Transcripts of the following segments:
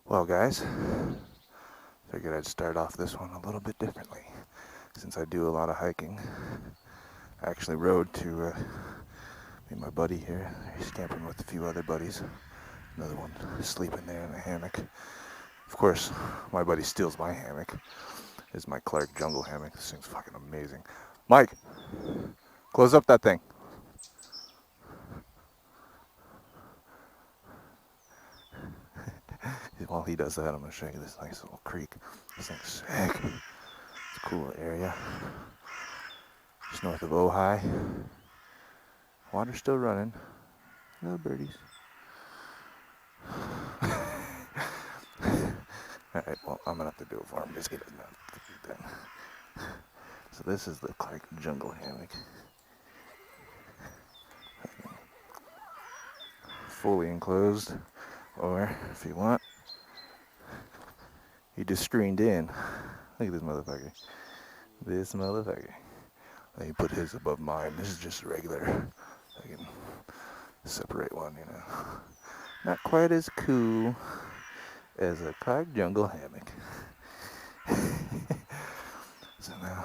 Well, guys, figured I'd start off this one a little bit differently. Since I do a lot of hiking, I actually rode to meet my buddy here. He's camping with a few other buddies. Another one sleeping there in a hammock. Of course, my buddy steals my hammock. This is my Clark jungle hammock. This thing's fucking amazing. Mike, close up that thing. While he does that, I'm going to show you this nice little creek. This thing's sick. It's a cool area. Just north of Ojai. Water's still running. Little birdies. Alright, well, I'm going to have to do it for him because he doesn't have to do that. So this is the Clark jungle hammock. Fully enclosed. Or, if you want, you just screened in. Look at this motherfucker. This motherfucker. Then you put his above mine. This is just regular. I can separate one, you know. Not quite as cool as a Clark jungle hammock. So now,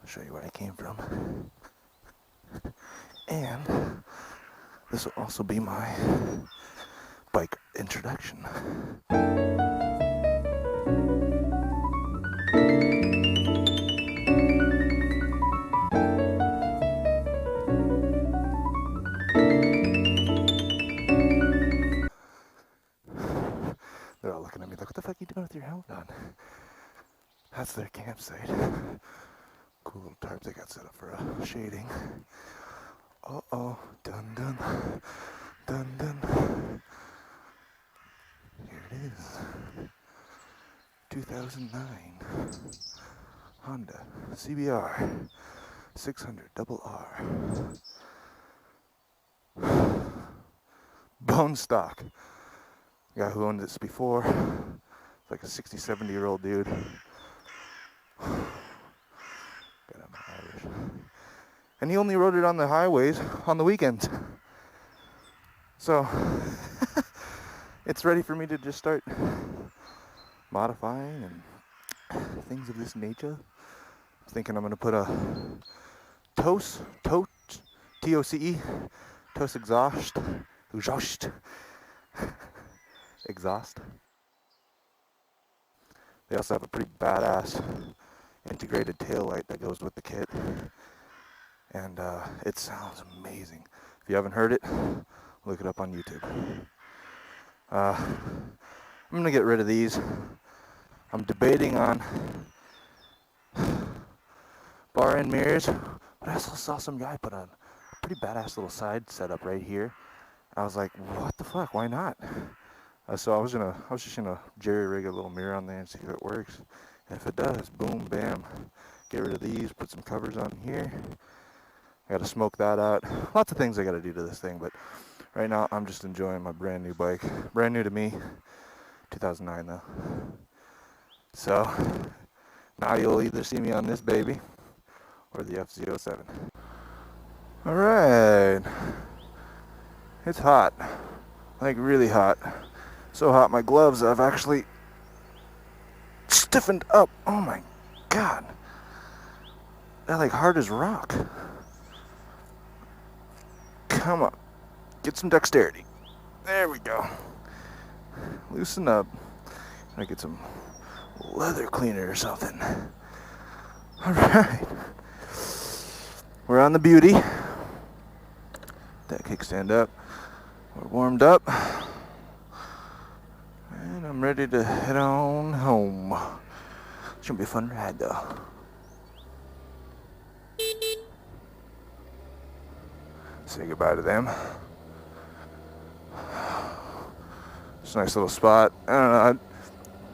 I'll show you where I came from. And this will also be my bike introduction. They're all looking at me like, what the fuck are you doing with your helmet on? That's their campsite. Cool little tarp they got set up for shading. Uh-oh, dun dun, dun dun. Here it is. 2009 Honda CBR 600 R. Bone stock. Guy who owned this before, like a 60, 70-year-old dude. God, I'm Irish. And he only rode it on the highways on the weekends. So, it's ready for me to just start modifying and things of this nature. I'm thinking I'm going to put a TOCE, T-O-C-E, TOCE exhaust, exhaust. They also have a pretty badass integrated taillight that goes with the kit. And it sounds amazing. If you haven't heard it, look it up on YouTube. I'm going to get rid of these. I'm debating on bar end mirrors, but I also saw some guy put on a pretty badass little side setup right here. I was like, what the fuck, why not? So I was just gonna jerry rig a little mirror on there and see if it works. And if it does, boom, bam, get rid of these, put some covers on here. I gotta smoke that out. Lots of things I gotta do to this thing, but right now I'm just enjoying my brand new bike. Brand new to me, 2009 though. So now you'll either see me on this baby or the F-07. All right, it's hot, like really hot. So hot my gloves have actually stiffened up. Oh my God, they're like hard as rock. Come on, get some dexterity. There we go. Loosen up. I get some leather cleaner or something. All right, we're on the Beauty. That kickstand up. We're warmed up. And I'm ready to head on home. It's gonna be a fun ride though. Say goodbye to them. It's a nice little spot. I don't know.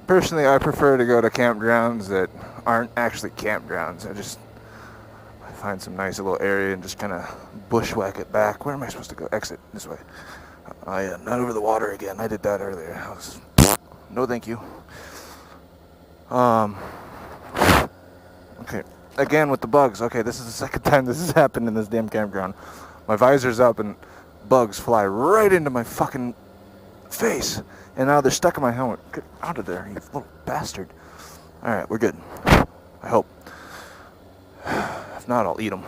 Personally, I prefer to go to campgrounds that aren't actually campgrounds. I find some nice little area and just kind of bushwhack it back. Where am I supposed to go? Exit this way. Yeah, not over the water again. I did that earlier. No, thank you. Okay. Again with the bugs. Okay, this is the second time this has happened in this damn campground. My visor's up and bugs fly right into my fucking face. And now they're stuck in my helmet. Get out of there, you little bastard. Alright, we're good. I hope. If not, I'll eat them.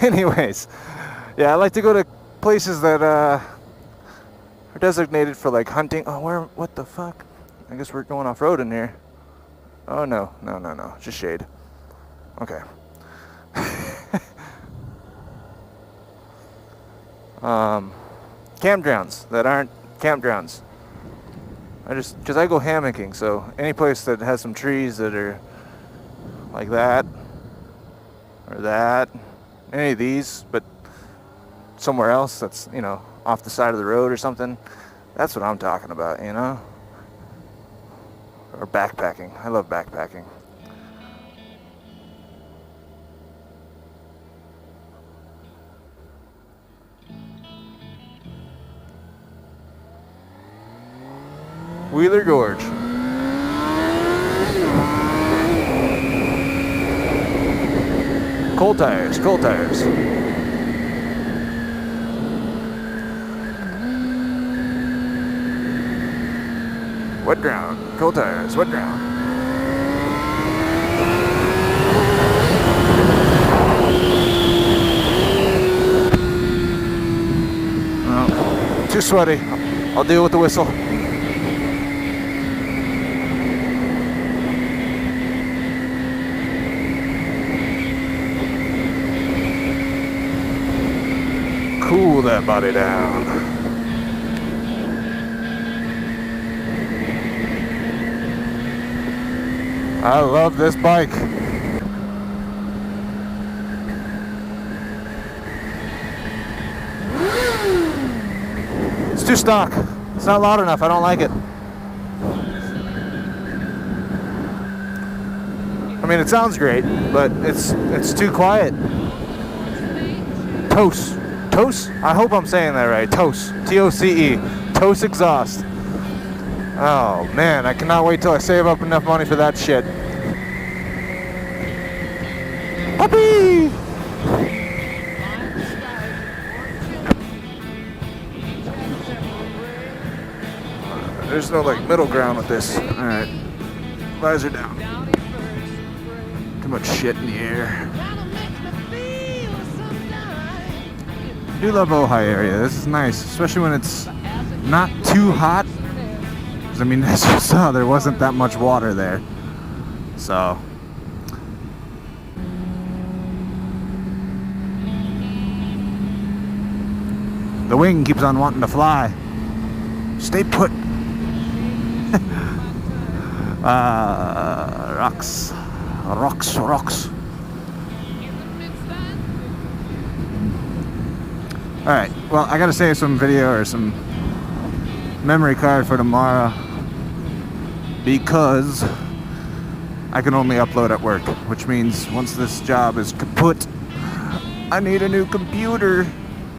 Anyways, yeah, I like to go to places that are designated for like hunting. Oh, what the fuck? I guess we're going off-road in here. Oh, no. Just shade. Okay. Campgrounds that aren't campgrounds. Because I go hammocking, so any place that has some trees that are like that, or that, any of these, but somewhere else that's, you know, off the side of the road or something, that's what I'm talking about, you know? Or backpacking. I love backpacking. Wheeler Gorge. Cold tires. Wet ground. Cold tires. Wet ground. Oh, too sweaty. I'll deal with the whistle. Cool that body down. I love this bike. It's too stock. It's not loud enough. I don't like it. I mean, it sounds great, but it's too quiet. Toast. I hope I'm saying that right. Toast. T-O-C-E. Toast exhaust. Oh man, I cannot wait till I save up enough money for that shit. Puppy! There's no like middle ground with this. Alright. Visor down. Too much shit in the air. I do love Ojai area. This is nice, especially when it's not too hot. I mean, as you saw, there wasn't that much water there. So. The wing keeps on wanting to fly. Stay put. Rocks. Alright, well, I gotta save some video or some memory card for tomorrow because I can only upload at work, which means once this job is kaput, I need a new computer.